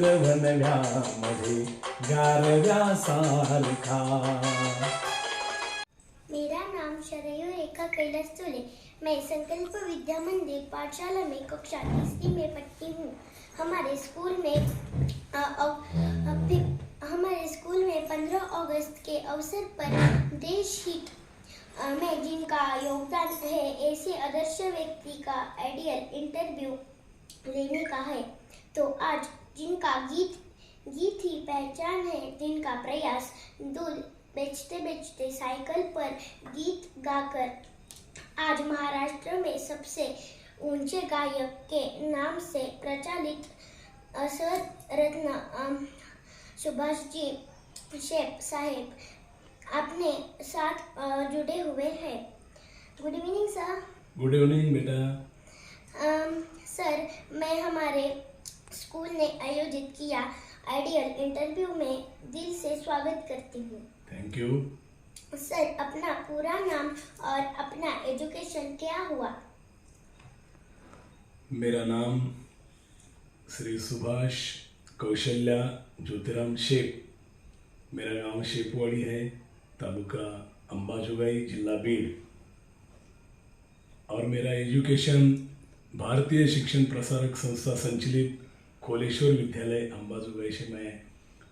मित्रवनव्यामध्ये गारव्या सारखा। मेरा नाम शरयू रेखा कैलाश चोले। मैं संकल्प विद्या मंदिर पाठशाला में कक्षा तीसरी में पढ़ती हूँ। हमारे स्कूल में 15 अगस्त के अवसर पर देश हित में जिनका योगदान है ऐसे आदर्श व्यक्ति का आइडियल इंटरव्यू लेने का है। तो आज जिनका गीत ही पहचान है, जिनका प्रयास दूध बेचते बेचते साइकिल पर गीत गाकर आज महाराष्ट्र में सबसे ऊंचे गायक के नाम से प्रचलित सर रत्न सुभाष जी शेप साहेब अपने साथ जुड़े हुए हैं। Good evening sir. Good evening बेटा। सर, मैं हमारे स्कूल ने आयोजित किया आइडियल इंटरव्यू में दिल से स्वागत करती हूँ। Thank you. सर, अपना पूरा नाम और अपना एजुकेशन क्या हुआ? मेरा नाम श्री सुभाष कौशल्या ज्योतिराम शेप। मेरा गांव शेपवाड़ी है, तालुका अंबाजोगाई, जिला बीड। और मेरा एजुकेशन भारतीय शिक्षण प्रसारक संस्था संचालित खोलेश्वर विद्यालय अंबाजोगाई से मैं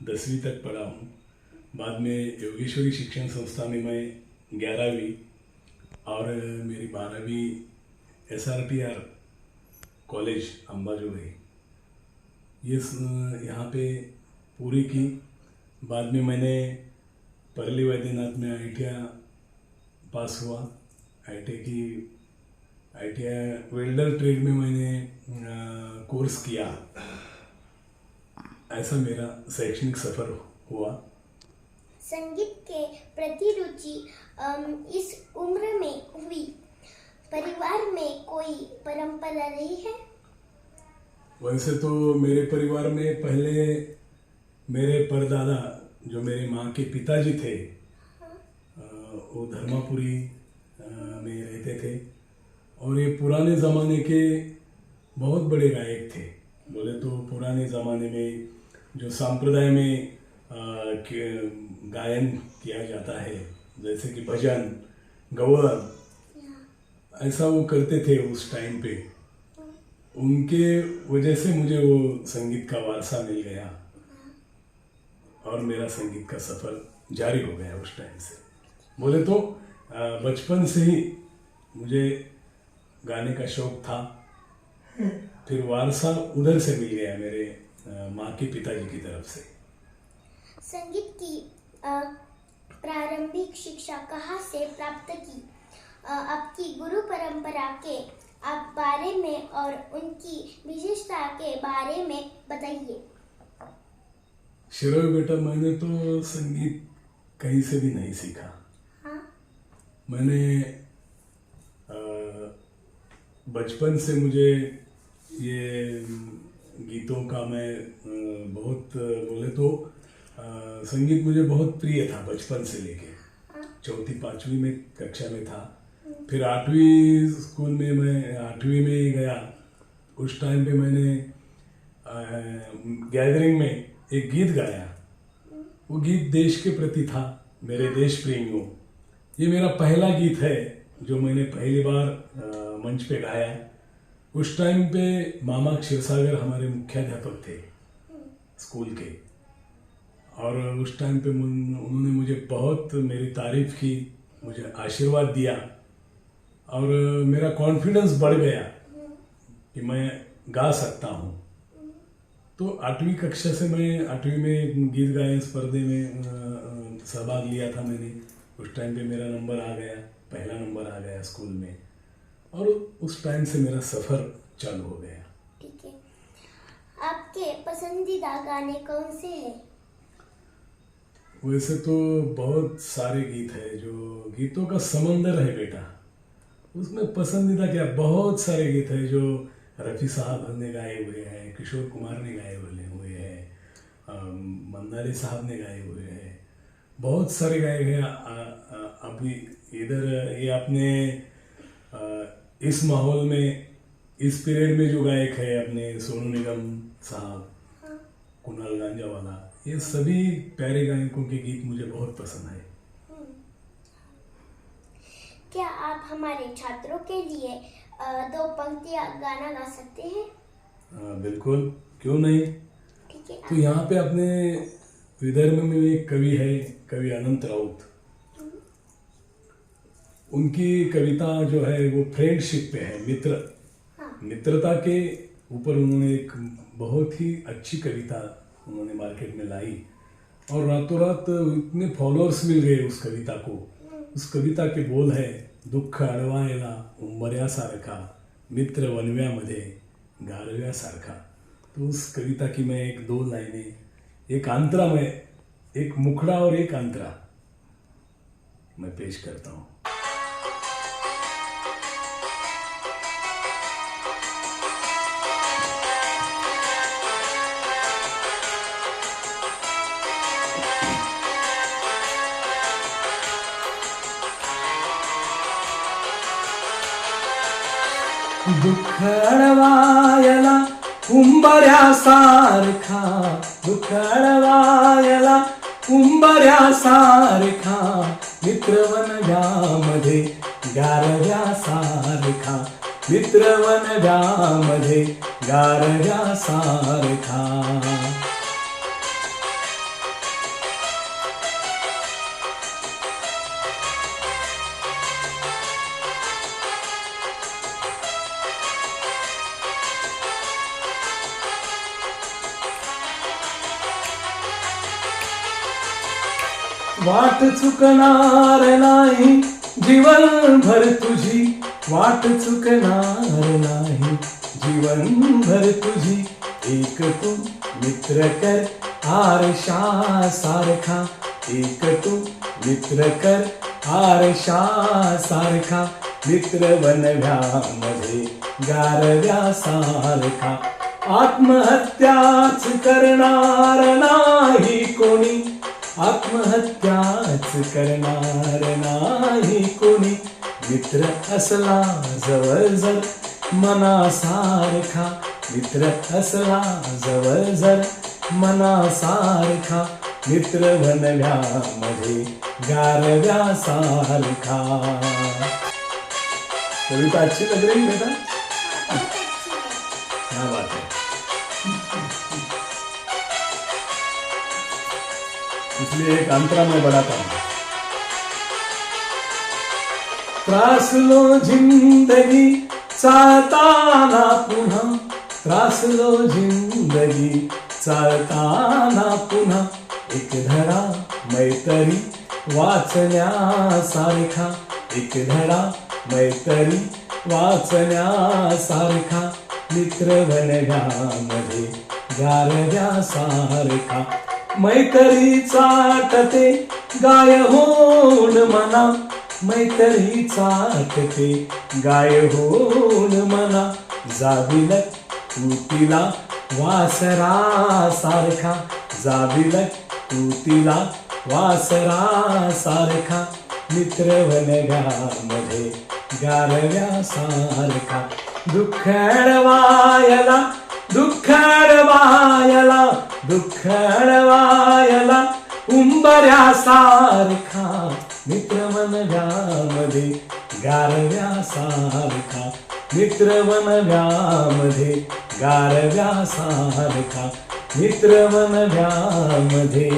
10वीं तक पढ़ा हूँ। बाद में योगेश्वरी शिक्षण संस्था में मैं 11वीं और मेरी 12वीं SRTR कॉलेज अंबाजोगाई यहाँ पे पूरी की। बाद में मैंने परली वैद्यनाथ में ITI पास हुआ। ITI वेल्डर ट्रेड में मैंने कोर्स किया। ऐसा मेरा शैक्षणिक सफर हुआ। संगीत के प्रति रुचि इस उम्र में हुई। परिवार में कोई परंपरा रही है? वैसे तो मेरे परिवार में पहले मेरे परदादा जो मेरे माँ के पिताजी थे, वो धर्मापुरी में रहते थे और ये पुराने ज़माने के बहुत बड़े गायक थे। बोले तो पुराने ज़माने में जो संप्रदाय में गायन किया जाता है, जैसे कि भजन गौर, ऐसा वो करते थे उस टाइम पे। उनके वजह से मुझे वो संगीत का वारसा मिल गया और मेरा संगीत का सफ़र जारी हो गया उस टाइम से। बोले तो बचपन से ही मुझे गाने का शौक था। फिर वारसा उधर से मिल गया मेरे माँ के पिताजी की तरफ से। संगीत की प्रारंभिक शिक्षा कहाँ से प्राप्त की? आपकी गुरु परंपरा के आप बारे में और उनकी विशेषता के बारे में बताइए। शिरोय बेटा, मैंने तो संगीत कहीं से भी नहीं सीखा। हाँ? मैंने बचपन से मुझे ये गीतों का मैं बहुत बोले तो संगीत मुझे बहुत प्रिय था बचपन से लेके। 4वीं-5वीं में कक्षा में था। फिर 8वीं स्कूल में मैं 8वीं में गया। उस टाइम पे मैंने गैदरिंग में एक गीत गाया। वो गीत देश के प्रति था, मेरे देश प्रेमियों। ये मेरा पहला गीत है जो मैंने पहली बार मंच पे गाया। उस टाइम पे मामा क्षीरसागर हमारे मुख्याध्यापक थे स्कूल के, और उस टाइम पे उन्होंने मुझे बहुत मेरी तारीफ की, मुझे आशीर्वाद दिया और मेरा कॉन्फिडेंस बढ़ गया कि मैं गा सकता हूँ। तो 8वीं कक्षा से मैं 8वीं में गीत गायन स्पर्धे में सहभाग लिया था मैंने। उस टाइम पे मेरा नंबर आ गया, पहला नंबर आ गया स्कूल में, और उस टाइम से मेरा सफ़र चालू हो गया। ठीक है। आपके पसंदीदा गाने कौन से हैं? वैसे तो बहुत सारे गीत है, जो गीतों का समंदर है बेटा। उसमें पसंदीदा क्या, बहुत सारे गीत है जो रफ़ी साहब ने गाए हुए हैं, किशोर कुमार ने गाए हुए हैं, मंदारी साहब ने गाए हुए हैं, बहुत सारे गाए हैं। अभी इधर ये अपने इस माहौल में, इस पीरियड में जो गायक है अपने सोनू निगम साहब, कुणाल गांजावाला, ये सभी प्यारे गायकों के गीत मुझे बहुत पसंद है। क्या आप हमारे छात्रों के लिए दो पंक्तियाँ गाना गा सकते हैं? बिल्कुल, क्यों नहीं। ठीक है। तो यहाँ पे अपने विदर्भ में एक कवि है, कवि अनंत राउत। उनकी कविता जो है वो फ्रेंडशिप पे है, मित्रता के ऊपर उन्होंने एक बहुत ही अच्छी कविता उन्होंने मार्केट में लाई और रातों रात इतने फॉलोअर्स मिल गए उस कविता को। उस कविता के बोल है, दुःख अडवायला उंबऱ्यासारखा, मित्र वनव्यामध्ये गारव्यासारखा। तो उस कविता की मैं एक दो लाइनें, एक अंतरा में, एक मुखड़ा और एक अंतरा मैं पेश करता हूँ। दुःख अडवायला उंबऱ्यासारखा, दुःख अडवायला उंबऱ्यासारखा, मित्र वनव्यामध्ये गारव्यासारखा, मित्र वनव्यामध्ये गारव्यासारखा। वाट चुकणार नाही जीवनभर तुझी, वाट चुकणार नाही जीवनभर तुझी, एक तू मित्र कर आरशा सारखा, एक तू मित्र कर आरशा सारखा, मित्र वनव्यामध्ये गारव्या सारखा। आत्महत्याच करणार नाही कोणी, आत्महत्याच करणार नाही कोणी, मित्र असला जवळ जर मनासारखा, मित्र असला जवळ जर मनासारखा, मित्र वनव्यामध्ये गारव्यासारखा। कविता अच्छी लग रही है बेटा? क्या बात है। इसलिए एक अंतरा मैं बढ़ाता हूं। त्रासलो जिंदगी चालताना पुन्हा, त्रासलो जिंदगी चालताना पुन्हा, एक धडा मैत्री वाचण्यासारखा, एक धडा मैत्री वाचण्यासारखा, मित्र वनव्यामध्ये गारव्यासारखा। मैत्री चाटते गाय होऊन मना, मैत्री चाटते गाय होऊन मना, जाबिलक तू तिला वासरा सारखा, जाबिलक तू तिला वासरा सारखा, मित्र वनव्यामध्ये गारव्या सारखा। दुःख अडवायला, दुःख अडवायला, दुःख अडवायला उंबऱ्यासारखा, मित्र वनव्यामध्ये गारव्यासारखा, मित्र वनव्यामध्ये गारव्यासारखा, मित्र वनव्यामध्ये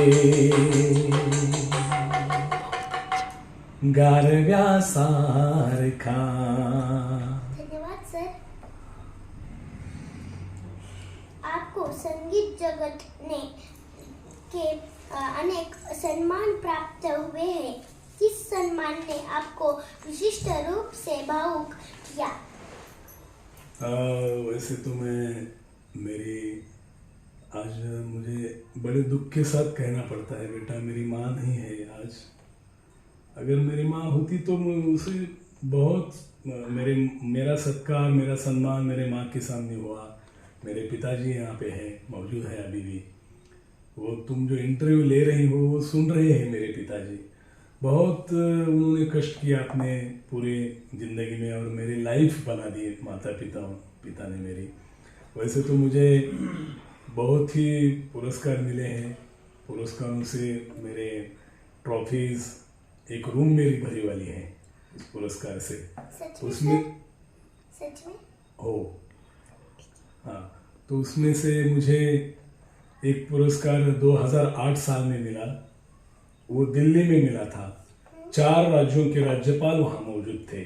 गारव्यासारखा। धन्यवाद सर। आपको संगीत जगत ने के अनेक सम्मान प्राप्त हुए हैं। किस सम्मान ने आपको विशिष्ट रूप से भावुक किया? वैसे तो मैं मेरी आज मुझे बड़े दुख के साथ कहना पड़ता है बेटा, मेरी माँ नहीं है आज। अगर मेरी माँ होती तो मैं उसे बहुत मेरा सत्कार, मेरा सम्मान मेरे माँ के सामने हुआ। मेरे पिताजी यहाँ पे है, मौजूद है अभी भी। वो तुम जो इंटरव्यू ले रही हो वो सुन रहे हैं मेरे पिताजी। बहुत उन्होंने कष्ट किया अपने पूरे ज़िंदगी में और मेरी लाइफ बना दी माता पिता ने मेरी। वैसे तो मुझे बहुत ही पुरस्कार मिले हैं। पुरस्कारों से मेरे ट्रॉफीज, एक रूम मेरी भरी वाली है उस पुरस्कार से। सच में उसमें सर? सच में? हो, हाँ, तो उसमें से मुझे एक पुरस्कार 2008 साल में मिला। वो दिल्ली में मिला था। 4 राज्यों के राज्यपाल वहाँ मौजूद थे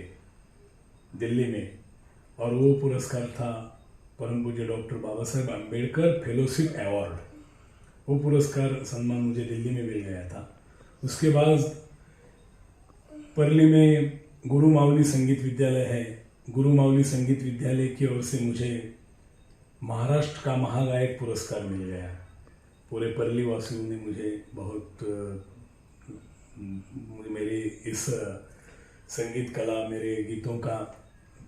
दिल्ली में, और वो पुरस्कार था परम पूज्य doctor Baba Saheb Ambedkar fellowship award. वो पुरस्कार सम्मान मुझे दिल्ली में मिल गया था। उसके बाद परली में गुरु मावली संगीत विद्यालय है। गुरु मावली संगीत विद्यालय की ओर से मुझे महाराष्ट्र का महागायक पुरस्कार मिल गया। पूरे परली वासियों ने मुझे बहुत मेरी इस संगीत कला, मेरे गीतों का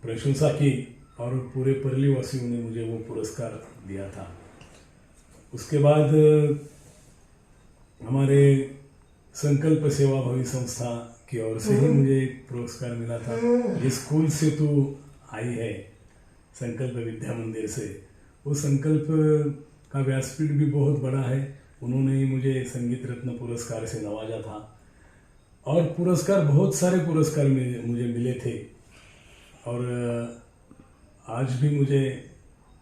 प्रशंसा की, और पूरे परली वासियों ने मुझे वो पुरस्कार दिया था। उसके बाद हमारे संकल्प सेवा भावी संस्था की ओर से ही मुझे एक पुरस्कार मिला था। जिस स्कूल से तू आई है, संकल्प विद्या मंदिर से, वो संकल्प का व्यासपीठ भी बहुत बड़ा है। उन्होंने ही मुझे संगीत रत्न पुरस्कार से नवाजा था। और पुरस्कार, बहुत सारे पुरस्कार मुझे मिले थे। और आज भी मुझे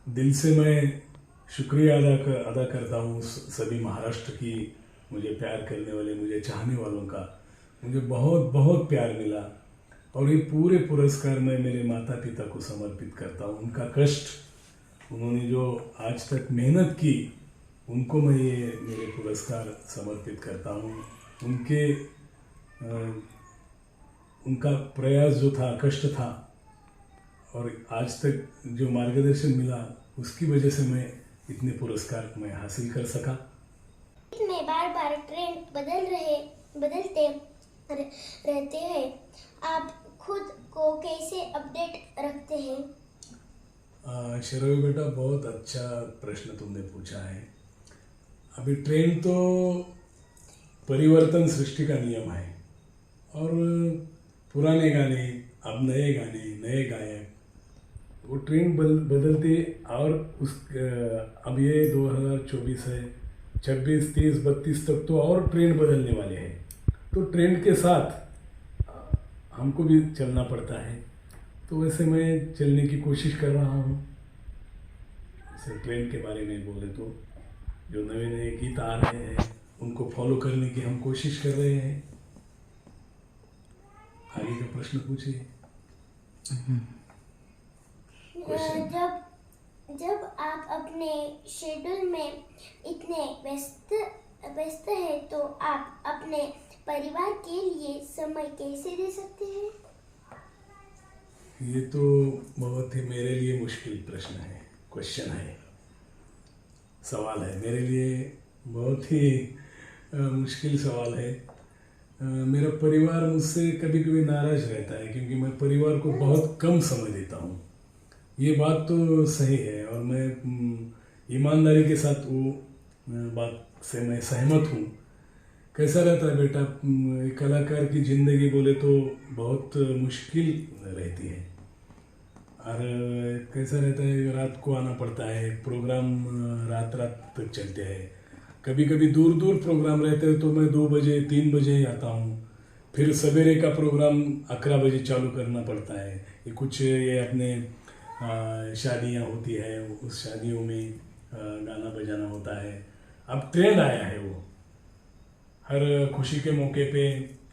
दिल से मैं शुक्रिया अदा करता हूँ सभी महाराष्ट्र की, मुझे प्यार करने वाले, मुझे चाहने वालों का। मुझे बहुत बहुत प्यार मिला, और ये पूरे पुरस्कार मैं मेरे माता पिता को समर्पित करता हूँ। उनका कष्ट, उन्होंने जो आज तक मेहनत की, उनको मैं ये मेरे पुरस्कार समर्पित करता हूँ। उनका प्रयास जो था, कष्ट था, और आज तक जो मार्गदर्शन मिला, उसकी वजह से मैं इतने पुरस्कार मैं हासिल कर सका। में बार बार ट्रेंड बदलते रहते हैं। आप खुद को कैसे अपडेट रखते हैं? शरवी बेटा, बहुत अच्छा प्रश्न तुमने पूछा है। अभी ट्रेंड तो परिवर्तन सृष्टि का नियम है, और पुराने गाने, अब नए गाने, नए गायक, वो ट्रेंड बदलते। और अब ये 2024 है, 26, 30, 32 तक तो और ट्रेंड बदलने वाले हैं। तो ट्रेंड के साथ हमको भी चलना पड़ता है। तो वैसे मैं चलने की कोशिश कर रहा हूँ। जैसे ट्रेंड के बारे में बोले तो जो नए नए गीत आ रहे हैं, उनको फॉलो करने की हम कोशिश कर रहे हैं। आगे का प्रश्न पूछिए। जब आप अपने शेड्यूल में इतने व्यस्त हैं, तो आप अपने परिवार के लिए समय कैसे दे सकते हैं? ये तो बहुत ही मेरे लिए मुश्किल प्रश्न है, क्वेश्चन है, सवाल है। मेरे लिए बहुत ही मुश्किल सवाल है। मेरा परिवार मुझसे कभी कभी नाराज रहता है, क्योंकि मैं परिवार को बहुत कम समय देता हूँ। ये बात तो सही है, और मैं ईमानदारी के साथ वो बात से मैं सहमत हूँ। कैसा रहता है बेटा, कलाकार की ज़िंदगी बोले तो बहुत मुश्किल रहती है। और कैसा रहता है, रात को आना पड़ता है, प्रोग्राम रात तक चलते हैं। कभी कभी दूर दूर प्रोग्राम रहते हैं, तो मैं 2 बजे 3 बजे आता हूँ। फिर सवेरे का प्रोग्राम 11 बजे चालू करना पड़ता है। ये कुछ ये अपने शादियाँ होती है, उस शादियों में गाना बजाना होता है। अब ट्रेंड आया है, वो हर खुशी के मौके पे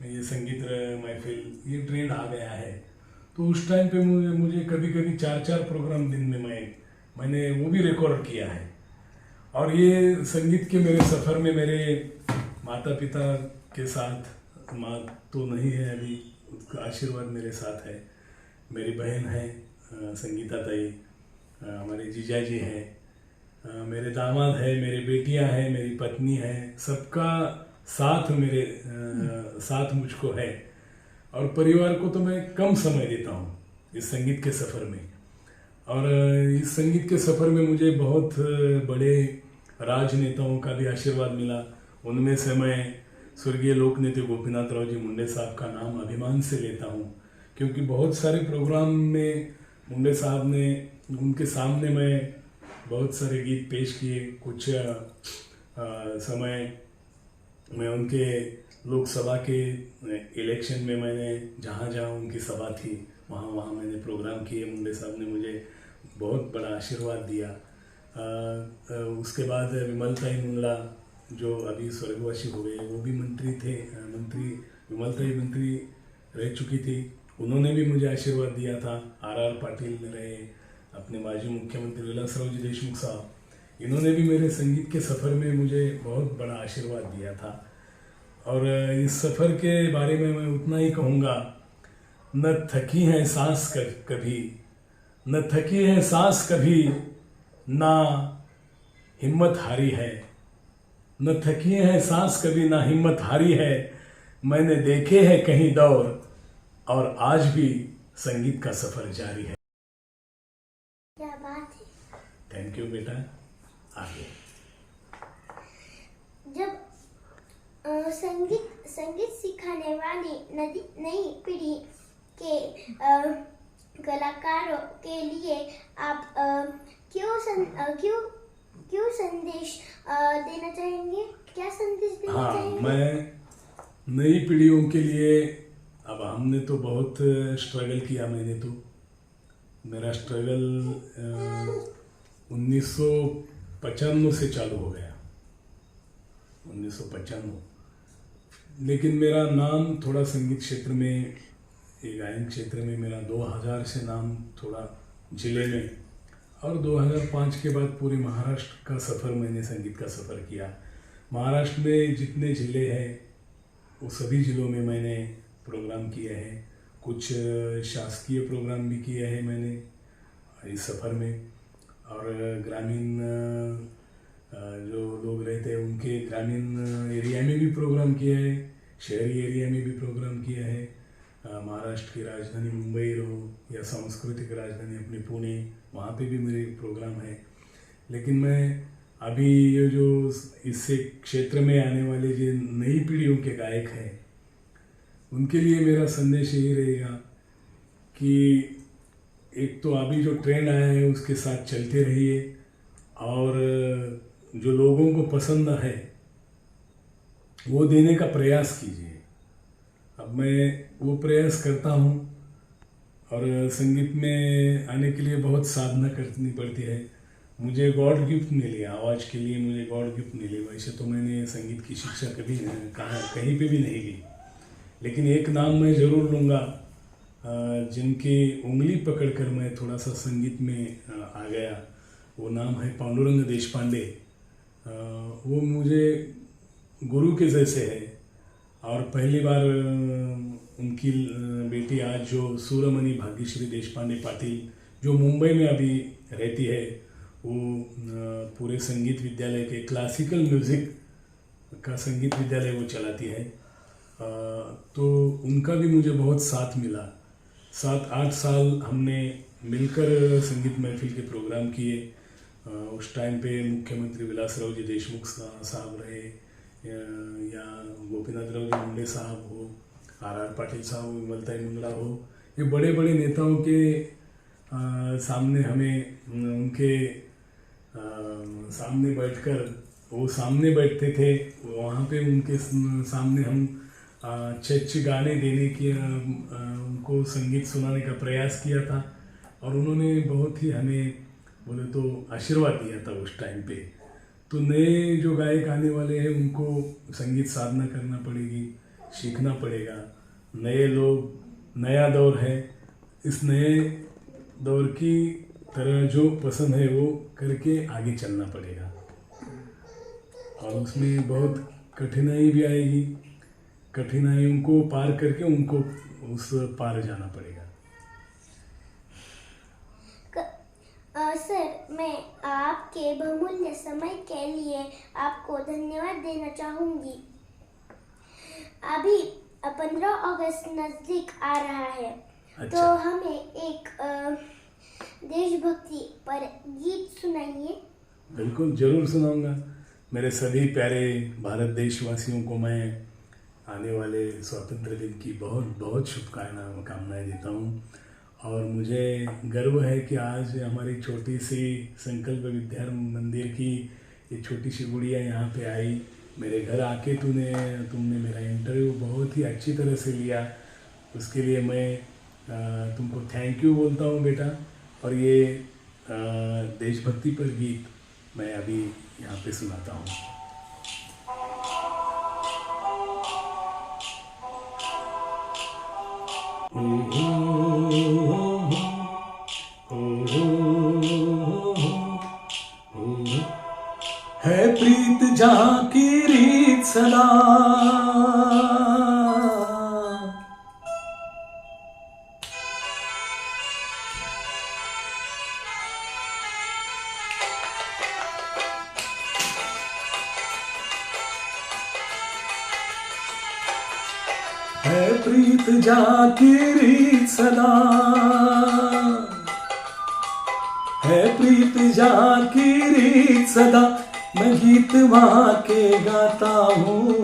ये संगीत महफिल, ये ट्रेंड आ गया है। तो उस टाइम पे मुझे कभी कभी 4-4 प्रोग्राम दिन में मैंने वो भी रिकॉर्ड किया है। और ये संगीत के मेरे सफ़र में मेरे माता पिता के साथ, माँ तो नहीं है अभी, उसका आशीर्वाद मेरे साथ है। मेरी बहन है संगीता ताई, हमारे जीजा जी हैं, मेरे दामाद है, मेरी बेटियां हैं, मेरी पत्नी है। सबका साथ मेरे साथ मुझको है। और परिवार को तो मैं कम समय देता हूँ इस संगीत के सफ़र में। और इस संगीत के सफ़र में मुझे बहुत बड़े राजनेताओं का भी आशीर्वाद मिला। उनमें से मैं स्वर्गीय लोक नेता गोपीनाथ राव जी मुंडे साहब का नाम अभिमान से लेता हूँ, क्योंकि बहुत सारे प्रोग्राम में मुंडे साहब ने, उनके सामने मैं बहुत सारे गीत पेश किए। कुछ समय मैं उनके लोकसभा के इलेक्शन में मैंने जहाँ जहाँ उनकी सभा थी वहाँ वहाँ मैंने प्रोग्राम किए। मुंडे साहब ने मुझे बहुत बड़ा आशीर्वाद दिया। उसके बाद विमलताई मुंगला जो अभी स्वर्गवासी हो गए, वो भी मंत्री थे। विमलताई मंत्री रह चुकी थी, उन्होंने भी मुझे आशीर्वाद दिया था। आर पाटिल रहे, अपने माजी मुख्यमंत्री विलासराव जी देशमुख साहब, इन्होंने भी मेरे संगीत के सफ़र में मुझे बहुत बड़ा आशीर्वाद दिया था। और इस सफ़र के बारे में मैं उतना ही कहूँगा, न थकी है सांस कभी, न थकी है सांस कभी, ना हिम्मत हारी है। न थकी है सांस कभी, ना हिम्मत हारी है। मैंने देखे हैं कहीं दौर, और आज भी संगीत का सफ़र जारी है। क्या बात है। थैंक यू बेटा। आगे जब संगीत सिखाने वाली नई पीढ़ी के कलाकारों के लिए आप क्यों संदेश देना चाहेंगे? क्या संदेश देना चाहेंगे? मैं नई पीढ़ियों के लिए, अब हमने तो बहुत स्ट्रगल किया। मेरा स्ट्रगल 1995 से चालू हो गया, 1995। लेकिन मेरा नाम थोड़ा संगीत क्षेत्र में, गायन क्षेत्र में मेरा 2000 से नाम थोड़ा जिले में, और 2005 के बाद पूरे महाराष्ट्र का सफ़र, मैंने संगीत का सफ़र किया। महाराष्ट्र में जितने ज़िले हैं वो सभी ज़िलों में मैंने प्रोग्राम किए हैं। कुछ शासकीय प्रोग्राम भी किए हैं मैंने इस सफ़र में। और ग्रामीण जो लोग रहते हैं उनके ग्रामीण एरिया में भी प्रोग्राम किया है, शहरी एरिया में भी प्रोग्राम किया है। महाराष्ट्र की राजधानी मुंबई रहो या सांस्कृतिक राजधानी अपनी पुणे, वहाँ पे भी मेरे प्रोग्राम है। लेकिन मैं अभी ये जो इससे क्षेत्र में आने वाले जो नई पीढ़ियों के गायक हैं, उनके लिए मेरा संदेश यही रहेगा कि एक तो अभी जो ट्रेंड आया है उसके साथ चलते रहिए, और जो लोगों को पसंद है वो देने का प्रयास कीजिए। अब मैं वो प्रयास करता हूँ, और संगीत में आने के लिए बहुत साधना करनी पड़ती है। मुझे गॉड गिफ्ट मिली, आवाज़ के लिए मुझे गॉड गिफ्ट मिली। वैसे तो मैंने संगीत की शिक्षा कभी कहीं पे भी नहीं ली, लेकिन एक नाम मैं ज़रूर लूँगा जिनकी उंगली पकड़कर मैं थोड़ा सा संगीत में आ गया। वो नाम है पांडुरंग देशपांडे। वो मुझे गुरु के जैसे है। और पहली बार उनकी बेटी आज जो सूरमणि भाग्यश्री देशपांडे पाटिल, जो मुंबई में अभी रहती है, वो पूरे संगीत विद्यालय के क्लासिकल म्यूज़िक का संगीत विद्यालय वो चलाती है। तो उनका भी मुझे बहुत साथ मिला। 7-8 साल हमने मिलकर संगीत महफिल के प्रोग्राम किए। उस टाइम पे मुख्यमंत्री विलासराव जी देशमुख साहब रहे, या गोपीनाथराव जी मुंडे साहब हो, आर पाटिल साहब हो, विमलताई मुंगला हो, ये बड़े बड़े नेताओं के सामने हमें उनके सामने बैठकर, वो सामने बैठते थे, वहाँ पे उनके सामने हम अच्छे गाने देने की, उनको संगीत सुनाने का प्रयास किया था। और उन्होंने बहुत ही हमें बोले तो आशीर्वाद दिया था उस टाइम पे। तो नए जो गायक आने वाले हैं उनको संगीत साधना करना पड़ेगी, सीखना पड़ेगा। नए लोग, नया दौर है, इस नए दौर की तरह जो पसंद है वो करके आगे चलना पड़ेगा। और उसमें बहुत कठिनाई भी आएगी, कठिनाइयों को पार करके उनको उस पार जाना पड़ेगा। सर, मैं आपके बहुमूल्य समय के लिए आपको धन्यवाद देना चाहूँगी। अभी 15 अगस्त नज़दीक आ रहा है। अच्छा। तो हमें एक देशभक्ति पर गीत सुनाइए। बिल्कुल, जरूर सुनाऊंगा। मेरे सभी प्यारे भारत देशवासियों को मैं आने वाले स्वतंत्र दिन की बहुत बहुत शुभकामनाएं देता हूँ। और मुझे गर्व है कि आज हमारी छोटी सी संकल्प विद्या मंदिर की ये छोटी सी गुड़िया यहाँ पे आई। मेरे घर आके तुमने मेरा इंटरव्यू बहुत ही अच्छी तरह से लिया, उसके लिए मैं तुमको थैंक यू बोलता हूँ बेटा। और ये देशभक्ति पर गीत मैं अभी यहाँ पे सुनाता हूँ। है प्रीत जहाँ की रीत सदा, है प्रीत जहाँ की रीत सदा, है प्रीत जहाँ की रीत सदा, मैं गीत वहाँ के गाता हूँ।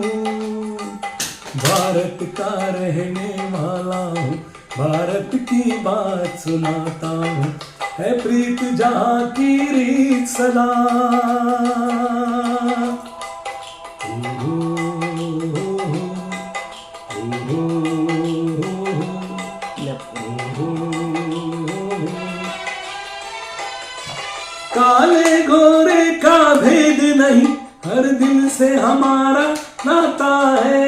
भारत का रहने वाला हूँ, भारत की बात सुनाता हूँ। है प्रीत जहाँ की रीत सदा, काले गोरे का भेद नहीं, हर दिल से हमारा नाता है।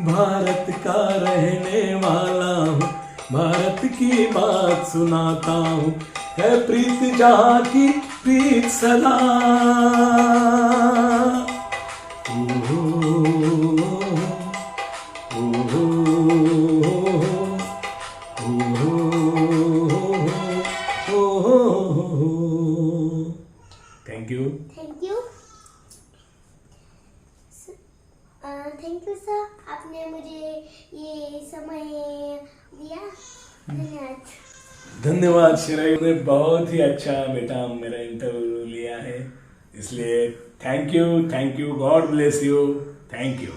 भारत का रहने वाला हूँ, भारत की बात सुनाता हूँ। है प्रीत जहाँ की प्रीत सदा। Thank you. Thank you. Thank you sir, आपने मुझे ये समय दिया। धन्यवाद। धन्यवाद शिराई ने बहुत ही अच्छा बेटा मेरा इंटरव्यू लिया है, इसलिए thank you, God bless you, thank you.